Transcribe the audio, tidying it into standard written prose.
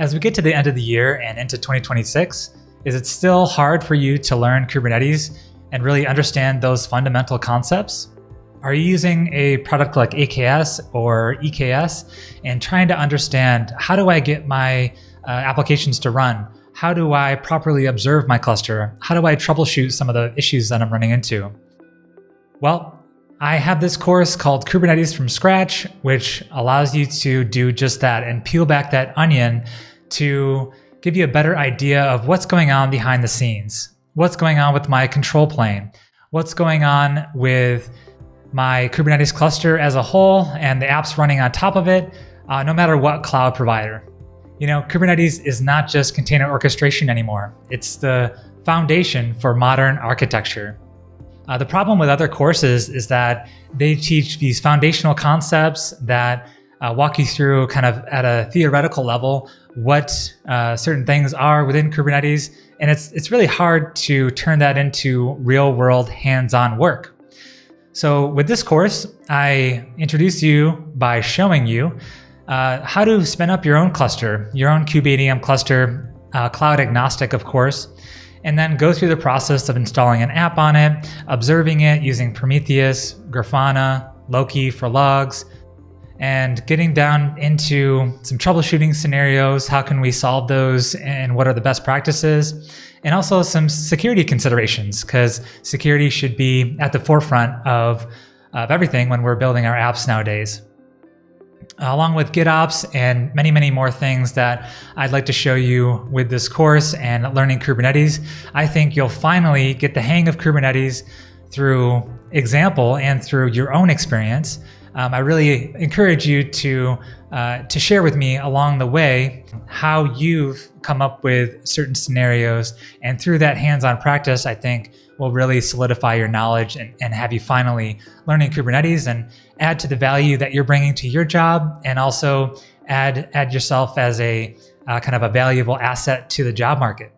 As we get to the end of the year and into 2026, is it still hard for you to learn Kubernetes and really understand those fundamental concepts? Are you using a product like AKS or EKS and trying to understand, how do I get my applications to run? How do I properly observe my cluster? How do I troubleshoot some of the issues that I'm running into? Well, I have this course called Kubernetes from Scratch, which allows you to do just that and peel back that onion to give you a better idea of what's going on behind the scenes. What's going on with my control plane? What's going on with my Kubernetes cluster as a whole and the apps running on top of it, no matter what cloud provider. You know, Kubernetes is not just container orchestration anymore. It's the foundation for modern architecture. The problem with other courses is that they teach these foundational concepts that walk you through kind of at a theoretical level what certain things are within Kubernetes, and it's really hard to turn that into real-world hands-on work. So with this course, I introduce you by showing you how to spin up your own cluster, your own kubeadm cluster, cloud agnostic, of course, and then go through the process of installing an app on it, observing it using Prometheus, Grafana, Loki for logs, and getting down into some troubleshooting scenarios. How can we solve those and what are the best practices? And also some security considerations, because security should be at the forefront of everything when we're building our apps nowadays. Along with GitOps and many, many more things that I'd like to show you with this course and learning Kubernetes, I think you'll finally get the hang of Kubernetes through example and through your own experience. I really encourage you to share with me along the way how you've come up with certain scenarios, and through that hands-on practice, I think will really solidify your knowledge and have you finally learning Kubernetes and add to the value that you're bringing to your job, and also add yourself as a kind of a valuable asset to the job market.